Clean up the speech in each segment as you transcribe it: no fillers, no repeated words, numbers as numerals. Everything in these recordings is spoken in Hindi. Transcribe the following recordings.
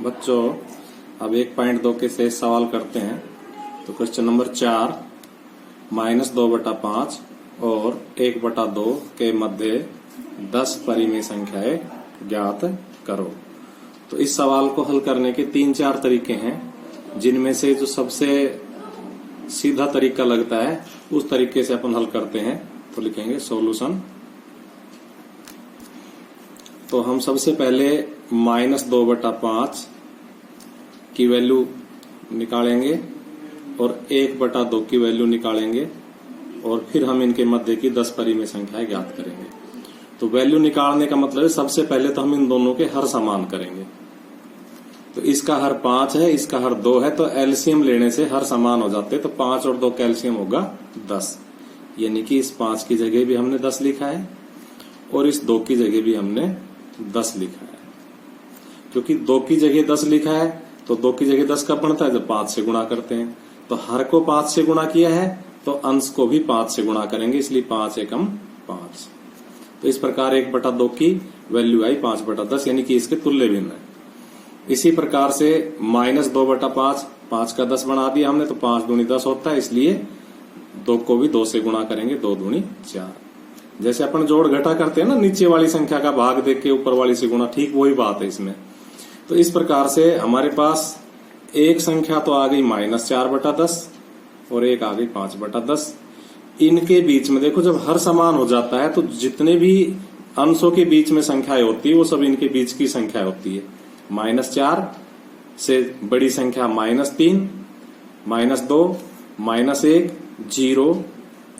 बच्चों अब 1.2 के शेष सवाल करते हैं। तो क्वेश्चन नंबर 4 -2/5 और 1/2 के मध्य 10 परिमेय संख्याएं ज्ञात करो। तो इस सवाल को हल करने के 3-4 तरीके हैं, जिनमें से जो सबसे सीधा तरीका लगता है उस तरीके से अपन हल करते हैं। तो लिखेंगे सॉल्यूशन। तो हम सबसे पहले -2/5 की वैल्यू निकालेंगे और 1/2 की वैल्यू निकालेंगे और फिर हम इनके मध्य की 10 परिमेय संख्याएं ज्ञात करेंगे। तो वैल्यू निकालने का मतलब है सबसे पहले तो हम इन दोनों के हर समान करेंगे। तो इसका हर 5 है, इसका हर 2 है, तो एलसीएम लेने से हर समान हो जाते हैं। तो 5 और 2 का एलसीएम होगा 10, यानी कि इस 5 की जगह भी हमने 10 लिखा है और इस 2 की जगह भी हमने 10 लिखा है। क्योंकि 2 की जगह 10 लिखा है तो 2 की जगह 10 कब बनता है, जब 5 से गुणा करते हैं। तो हर को 5 से गुणा किया है तो अंश को भी 5 से गुणा करेंगे, इसलिए 5 एकम 5। तो इस प्रकार 1/2 की वैल्यू आई 5/10, यानी कि इसके तुल्य भिन्न है। इसी प्रकार से -2/5, 5 का 10 बना दिया हमने, तो 5 दूनी 10 होता है, इसलिए 2 को भी 2 से गुणा करेंगे, 2 दूनी 4। जैसे अपन जोड़ घटा करते हैं ना, नीचे वाली संख्या का भाग देख के ऊपर वाली से गुणा, ठीक वही बात है इसमें। तो इस प्रकार से हमारे पास एक संख्या तो आ गई -4/10 और एक आ गई 5/10। इनके बीच में देखो, जब हर समान हो जाता है तो जितने भी अंशों के बीच में संख्याएं होती है वो सब इनके बीच की संख्या होती है। -4 से बड़ी संख्या -3, -2, -1, 0,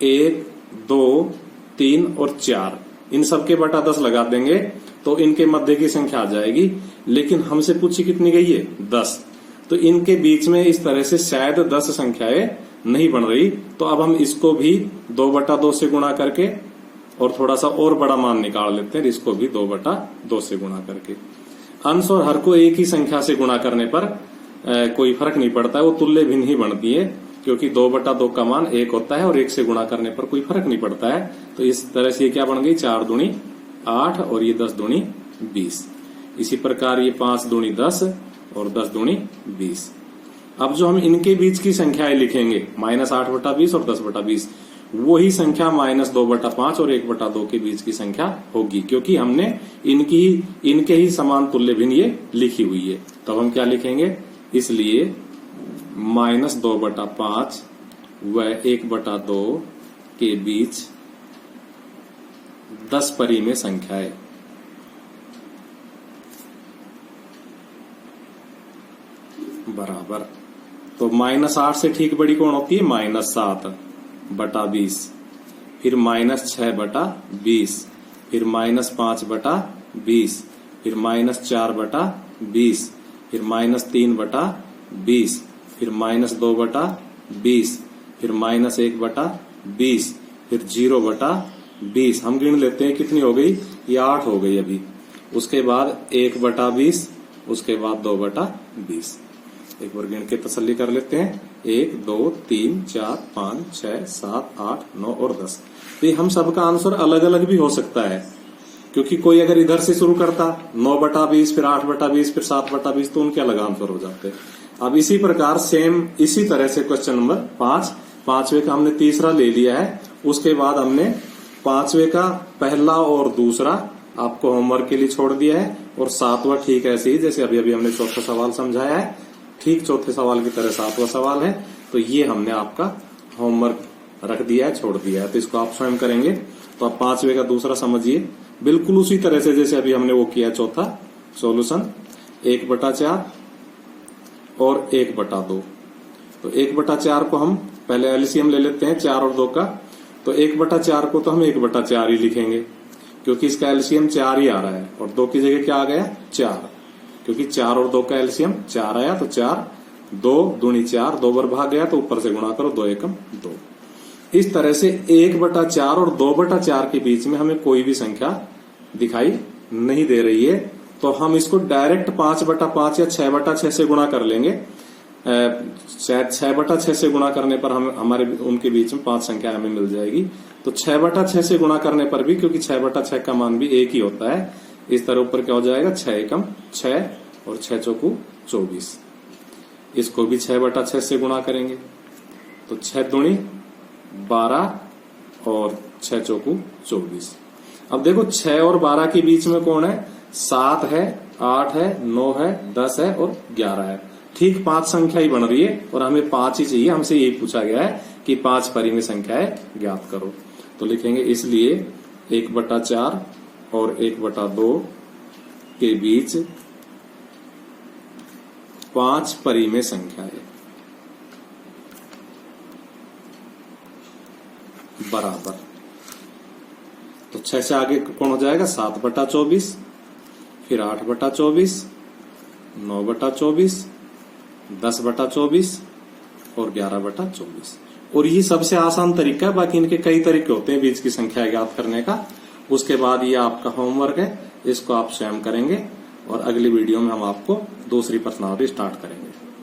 1, 2, 3 और 4, इन सबके बटा 10 लगा देंगे तो इनके मध्य की संख्या आ जाएगी। लेकिन हमसे पूछी कितनी गई है, 10। तो इनके बीच में इस तरह से शायद 10 संख्याएं नहीं बन रही। तो अब हम इसको भी 2/2 से गुणा करके और थोड़ा सा और बड़ा मान निकाल लेते हैं, इसको भी 2/2 से गुणा करके। अंश और हर को एक ही संख्या से गुणा करने पर कोई फर्क नहीं पड़ता है, वो तुल्य भिन्न ही बनती है, क्योंकि 2/2 का मान 1 होता है और 1 से गुणा करने पर कोई फर्क नहीं पड़ता है। तो इस तरह से ये क्या बन गई, 4 दूनी 8 और ये 10 दूनी 20। इसी प्रकार ये 5 दूनी 10 और 10 दूनी 20। अब जो हम इनके बीच की संख्याएं लिखेंगे -8/20 और 10/20, वही संख्या -2/5 और 1/2 के बीच की संख्या होगी, क्योंकि हमने इनके ही समान तुल्य भिन्न ये लिखी हुई है। तो हम क्या लिखेंगे, इसलिए -2/5 व 1/2 के बीच 10 परिमेय संख्याएं। बराबर, तो -8 से ठीक बड़ी कौन होती है, -7/20, फिर -6/20, फिर -5/20, फिर -4/20, फिर -3/20, फिर -2/20, फिर -1/20, फिर 0/20। हम गिन लेते हैं कितनी हो गई, ये 8 हो गई अभी। उसके बाद 1/20, उसके बाद 2/20। एक बार गिन के तसल्ली कर लेते हैं, 1, 2, 3, 4, 5, 6, 7, 8, 9 और 10। तो ये हम सबका आंसर अलग अलग भी हो सकता है, क्योंकि कोई अगर इधर से शुरू करता 9/20, फिर 8/20, फिर 7/20, तो उनके अलग आंसर हो जाते। अब इसी प्रकार सेम इसी तरह से क्वेश्चन नंबर 5, 5वें का हमने तीसरा ले लिया है। उसके बाद हमने 5वें का पहला और दूसरा आपको होमवर्क के लिए छोड़ दिया है, और 7वां ठीक ऐसे ही जैसे अभी हमने चौथा सवाल समझाया है, ठीक चौथे सवाल की तरह 7वां सवाल है। तो ये हमने आपका होमवर्क रख दिया है, छोड़ दिया है, तो इसको आप स्वयं करेंगे। तो आप 5वें का दूसरा समझिए, बिल्कुल उसी तरह से जैसे अभी हमने वो किया चौथा सॉल्यूशन, 1/4 और 1/2। तो 1/4 को हम पहले एलसीएम ले लेते हैं 4 और 2 का। तो 1/4 को तो हम 1/4 ही लिखेंगे, क्योंकि इसका एलसीएम 4 ही आ रहा है, और 2 की जगह क्या आ गया, 4, क्योंकि 4 और 2 का एलसीएम 4 आया। तो 4, 2 दूनी 4, 2 बार भाग गया तो ऊपर से गुणा करो, 2 एकम 2। इस तरह से 1/4 और 2/4 के बीच में हमें कोई भी संख्या दिखाई नहीं दे रही है, तो हम इसको डायरेक्ट 5/5 या 6/6 से गुणा कर लेंगे। शायद 6/6 से गुणा करने पर हम हमारे उनके बीच में 5 संख्या हमें मिल जाएगी। तो 6/6 से गुणा करने पर भी, क्योंकि 6/6 का मान भी 1 ही होता है, इस तरह ऊपर क्या हो जाएगा, 6 एकम 6 और 6 चौकू 24। इसको भी 6/6 से गुणा करेंगे तो 6 दूनी 12 और 6 चौकू 24। अब देखो 6 और 12 के बीच में कौन है? 7 है, 8 है, 9 है, 10 है और 11 है। ठीक 5 संख्या ही बन रही है और हमें 5 ही चाहिए। हमसे यही पूछा गया है कि 5 परिमेय संख्याएं ज्ञात करो। तो लिखेंगे इसलिए 1/4 और 1/2 के बीच 5 परिमेय संख्याएं बराबर। तो 6 से आगे कौन हो जाएगा? 7/24, फिर 8/24, 9/24, 10/24 और 11/24। और ये सबसे आसान तरीका है। बाकी इनके कई तरीके होते हैं बीच की संख्या ज्ञात करने का। उसके बाद ये आपका होमवर्क है, इसको आप स्वयं करेंगे और अगली वीडियो में हम आपको दूसरी प्रश्नावली स्टार्ट करेंगे।